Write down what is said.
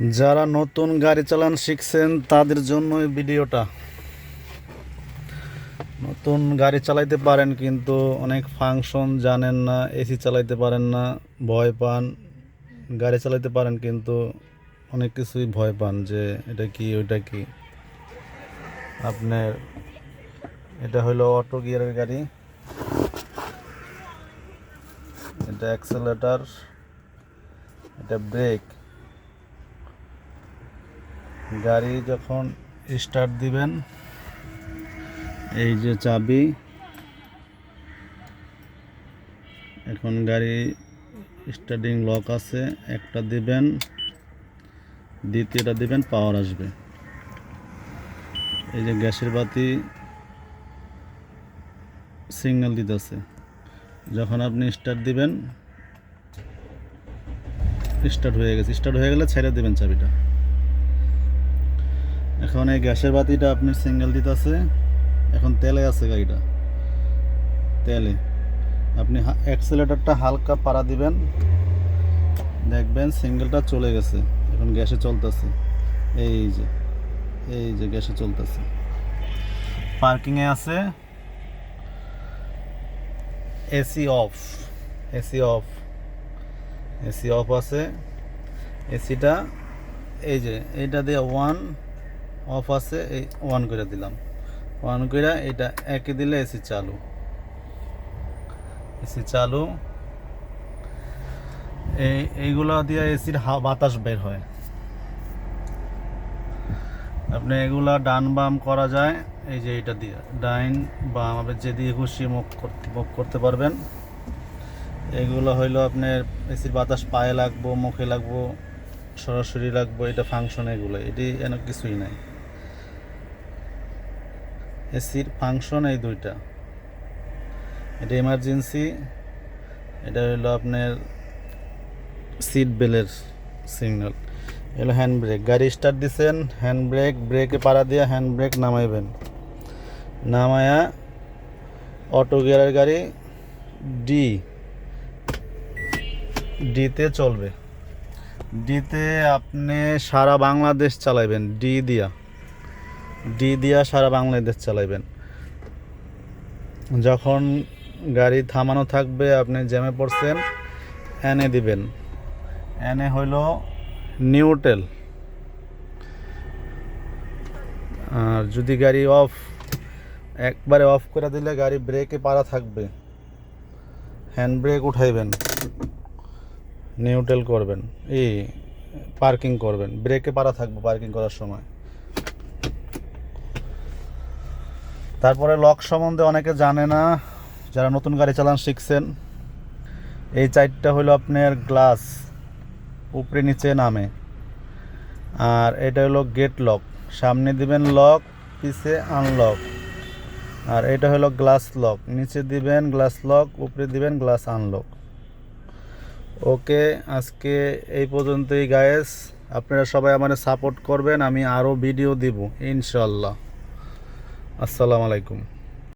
যারা নতুন গাড়ি চালান শিখছেন তাদের জন্য এই ভিডিওটা। নতুন গাড়ি চালাইতে পারেন কিন্তু অনেক ফাংশন জানেন না, এসি চালাইতে পারেন না, ভয় পান। গাড়ি চালাইতে পারেন কিন্তু অনেক কিছুই ভয় পান যে এটা কি ওইটা কি। আপনার এটা হলো অটো গিয়ারের গাড়ি, এটা অ্যাক্সেলেটর, এটা ব্রেক। গাড়ি যখন স্টার্ট দিবেন, এই যে চাবি, এখন গাড়ি স্টার্টিং লক আছে, একটা দিবেন, দ্বিতীয়টা দিবেন, পাওয়ার আসবে। এই যে গ্যাসের বাতি সিগন্যাল দিতেছে, যখন আপনি স্টার্ট দিবেন স্টার্ট হয়ে গেছে। স্টার্ট হয়ে গেলে ছেড়ে দেবেন চাবিটা। এখন এই গ্যাসের বাতিটা আপনার সিগন্যাল দিতেছে, এখন তেলে আছে গাড়িটা, তেলে। আপনি অ্যাক্সেলেটরটা হালকা পাড়া দিবেন, দেখবেন সিঙ্গেলটা চলে গেছে, এখন গ্যাসে চলতেছে। এই যে গ্যাসে চলতেছে। পার্কিংয়ে আছে, AC of, AC of, AC of আছে। এসিটা এই যে এইটা দিয়ে ওয়ান অফ আছে, এই ওয়ান করে দিলাম, ওয়ান করে এটা একে দিলে এসি চালু। এসি চালু, এইগুলো দিয়ে এসির বাতাস বের হয়। আপনি এগুলা ডান বাম করা যায়, এই যে এটা দিয়ে ডাইন বাম আপনি যে দিয়ে খুশি মুখ করতে পারবেন। এগুলো হইলো আপনার এসির বাতাস পায়ে লাগবো, মুখে লাগবো, সরাসরি লাগবো, এটা ফাংশন। এগুলো এটি এন কিছুই নাই। এসির ফাংশন এই দুইটা। এটা এমার্জেন্সি, এটা হইলো আপনার সিট বেলের সিগন্যাল। এলো হ্যান্ড ব্রেক, গাড়ি স্টার্ট দিচ্ছেন, হ্যান্ড ব্রেক, ব্রেকে পাড়া দিয়ে হ্যান্ড ব্রেক নামাইবেন, নামায়া অটো গিয়ারের গাড়ি ডিতে চলবে। ডিতে আপনি সারা বাংলাদেশ চালাইবেন, ডি দিয়া সারা বাংলাদেশ চালাইবেন। যখন গাড়ি থামানো থাকবে, আপনি জ্যামে পড়ছেন, এনে দিবেন, এনে হইল নিউট্রাল। আর যদি গাড়ি একবারে অফ করে দিলে গাড়ি ব্রেকে পাড়া থাকবে, হ্যান্ড ব্রেক উঠাইবেন, নিউট্রাল করবেন, পার্কিং করবেন, ব্রেকে পাড়া থাকবে পার্কিং করার সময়। তারপরে লক সম্বন্ধে অনেকে জানে না, যারা নতুন গাড়ি চালান শিখছেন। এই চারটা হলো আপনার গ্লাস, উপরে নিচে নামে। আর এটা হলো গেট লক, সামনে দিবেন লক, পিছে আনলক। আর এটা হলো গ্লাস লক, নিচে দিবেন গ্লাস লক, উপরে দিবেন গ্লাস আনলক। ওকে, আজকে এই পর্যন্তই গায়েস। আপনারা সবাই আমাদের সাপোর্ট করবেন, আমি আরও ভিডিও দিব ইনশাল্লাহ। আসসালামু আলাইকুম।